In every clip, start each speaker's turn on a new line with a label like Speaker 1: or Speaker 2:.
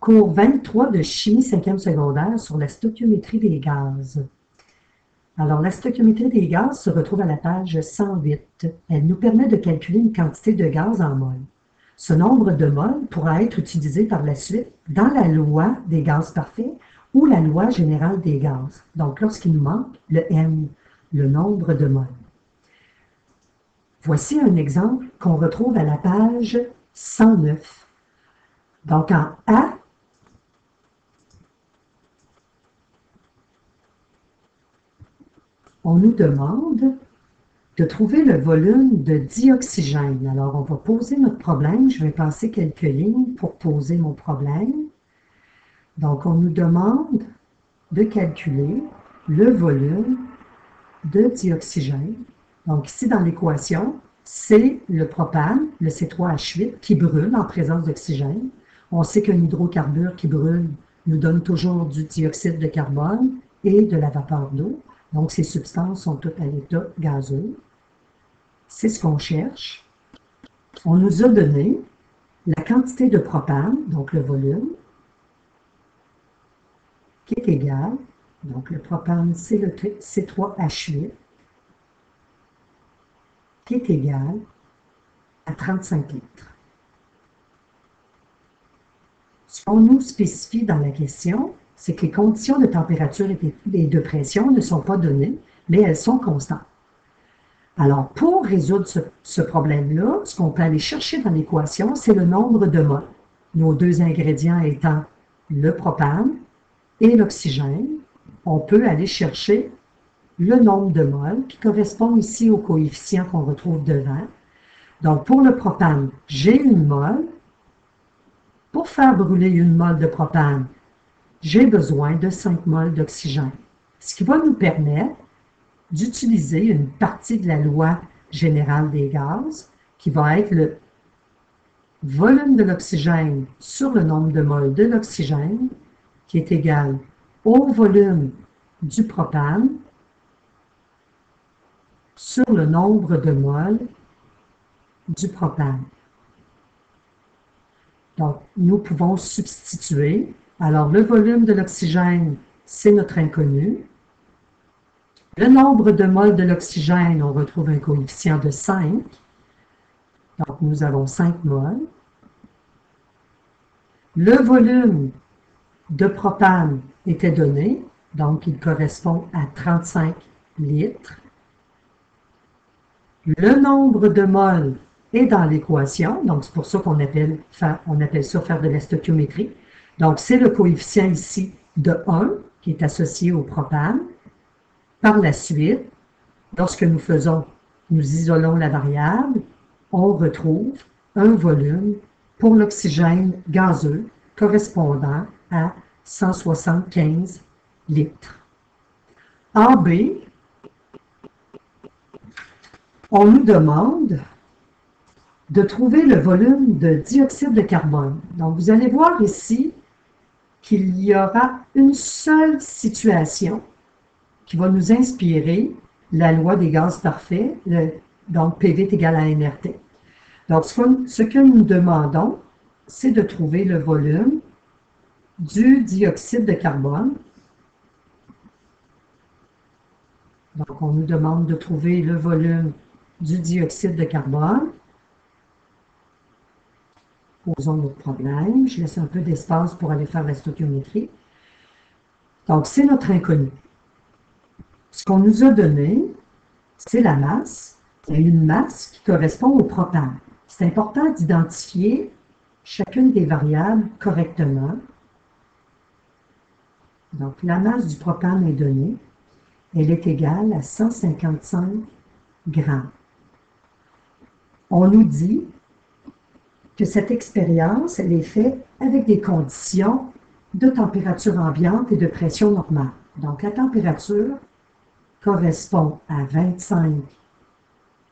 Speaker 1: Cours 23 de chimie 5e secondaire sur la stoichiométrie des gaz. Alors, la stoichiométrie des gaz se retrouve à la page 108. Elle nous permet de calculer une quantité de gaz en mol. Ce nombre de mol pourra être utilisé par la suite dans la loi des gaz parfaits ou la loi générale des gaz. Donc, lorsqu'il nous manque le M, le nombre de mol. Voici un exemple qu'on retrouve à la page 109. Donc, en A, on nous demande de trouver le volume de dioxygène. Alors, on va poser notre problème. Je vais passer quelques lignes pour poser mon problème. Donc, on nous demande de calculer le volume de dioxygène. Donc, ici, dans l'équation, c'est le propane, le C3H8, qui brûle en présence d'oxygène. On sait qu'un hydrocarbure qui brûle nous donne toujours du dioxyde de carbone et de la vapeur d'eau. Donc, ces substances sont toutes à l'état gazeux. C'est ce qu'on cherche. On nous a donné la quantité de propane, donc le volume, qui est égal, donc le propane, c'est le C3H8, qui est égal à 35 litres. Ce qu'on nous spécifie dans la question, c'est que les conditions de température et de pression ne sont pas données, mais elles sont constantes. Alors, pour résoudre ce problème-là, ce qu'on peut aller chercher dans l'équation, c'est le nombre de mols. Nos deux ingrédients étant le propane et l'oxygène, on peut aller chercher le nombre de mols qui correspond ici au coefficient qu'on retrouve devant. Donc, pour le propane, j'ai une mol. Pour faire brûler une mol de propane, j'ai besoin de 5 mols d'oxygène, ce qui va nous permettre d'utiliser une partie de la loi générale des gaz, qui va être le volume de l'oxygène sur le nombre de mols de l'oxygène, qui est égal au volume du propane sur le nombre de mols du propane. Donc, nous pouvons substituer. Alors, le volume de l'oxygène, c'est notre inconnu. Le nombre de mols de l'oxygène, on retrouve un coefficient de 5. Donc, nous avons 5 mols. Le volume de propane était donné, donc il correspond à 35 litres. Le nombre de mols est dans l'équation, donc c'est pour ça qu'on appelle ça faire de la stoichiométrie. Donc, c'est le coefficient ici de 1 qui est associé au propane. Par la suite, lorsque nous isolons la variable, on retrouve un volume pour l'oxygène gazeux correspondant à 175 litres. En B, on nous demande de trouver le volume de dioxyde de carbone. Donc, vous allez voir ici qu'il y aura une seule situation qui va nous inspirer la loi des gaz parfaits, donc PV est égal à nRT. Donc, ce que nous demandons, c'est de trouver le volume du dioxyde de carbone. Donc, on nous demande de trouver le volume du dioxyde de carbone. Posons notre problème. Je laisse un peu d'espace pour aller faire la stoichiométrie. Donc, c'est notre inconnu. Ce qu'on nous a donné, c'est la masse. Il y a une masse qui correspond au propane. C'est important d'identifier chacune des variables correctement. Donc, la masse du propane est donnée. Elle est égale à 155 grammes. On nous dit que cette expérience, elle est faite avec des conditions de température ambiante et de pression normale. Donc, la température correspond à 25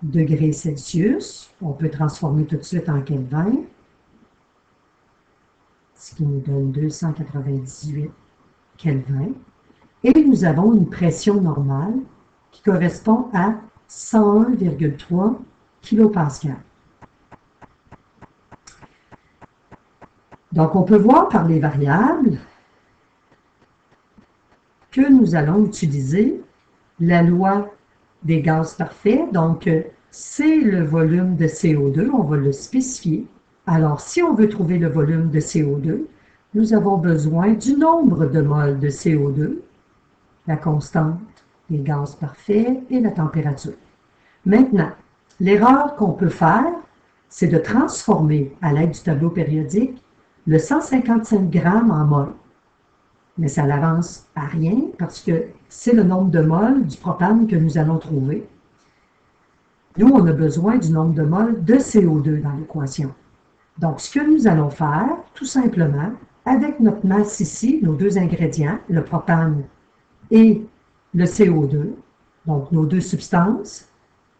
Speaker 1: degrés Celsius. On peut transformer tout de suite en Kelvin, ce qui nous donne 298 Kelvin. Et nous avons une pression normale qui correspond à 101,3 kPa. Donc, on peut voir par les variables que nous allons utiliser la loi des gaz parfaits. Donc, c'est le volume de CO2, on va le spécifier. Alors, si on veut trouver le volume de CO2, nous avons besoin du nombre de moles de CO2, la constante des gaz parfaits et la température. Maintenant, l'erreur qu'on peut faire, c'est de transformer, à l'aide du tableau périodique, le 155 grammes en moles. Mais ça n'avance à rien parce que c'est le nombre de moles du propane que nous allons trouver. Nous, on a besoin du nombre de moles de CO2 dans l'équation. Donc, ce que nous allons faire, tout simplement, avec notre masse ici, nos deux ingrédients, le propane et le CO2, donc nos deux substances,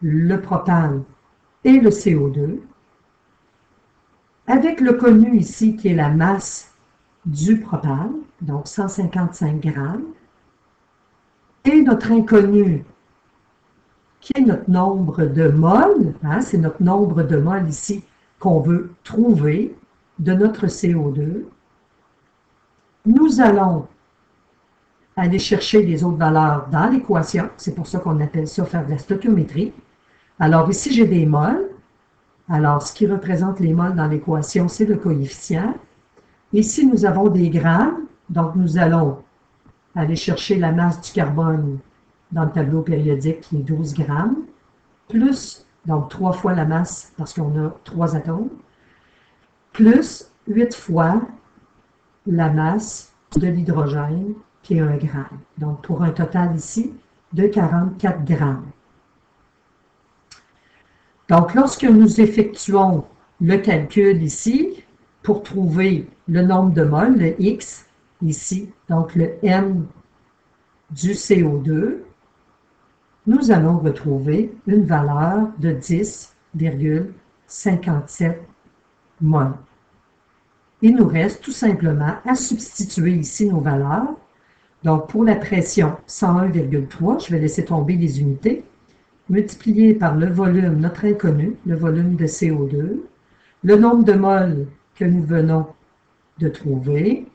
Speaker 1: le propane et le CO2, avec le connu ici qui est la masse du propane, donc 155 grammes, et notre inconnu qui est notre nombre de moles, hein, c'est notre nombre de moles ici qu'on veut trouver de notre CO2. Nous allons aller chercher les autres valeurs dans l'équation, c'est pour ça qu'on appelle ça faire de la stoichiométrie. Alors ici, j'ai des moles. Alors, ce qui représente les moles dans l'équation, c'est le coefficient. Ici, nous avons des grammes, donc nous allons aller chercher la masse du carbone dans le tableau périodique qui est 12 grammes, plus, donc 3 fois la masse parce qu'on a 3 atomes, plus 8 fois la masse de l'hydrogène qui est 1 gramme. Donc, pour un total ici de 44 grammes. Donc, lorsque nous effectuons le calcul ici, pour trouver le nombre de moles, le X, ici, donc le M du CO2, nous allons retrouver une valeur de 10,57 moles. Il nous reste tout simplement à substituer ici nos valeurs. Donc, pour la pression, 101,3, je vais laisser tomber les unités, multiplié par le volume, notre inconnu, le volume de CO2, le nombre de moles que nous venons de trouver,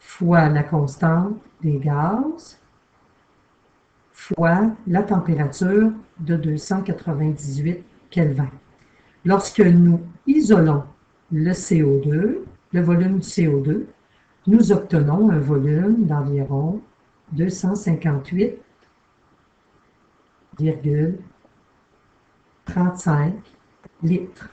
Speaker 1: fois la constante des gaz, fois la température de 298 Kelvin. Lorsque nous isolons le CO2, le volume du CO2, nous obtenons un volume d'environ 258,35 litres.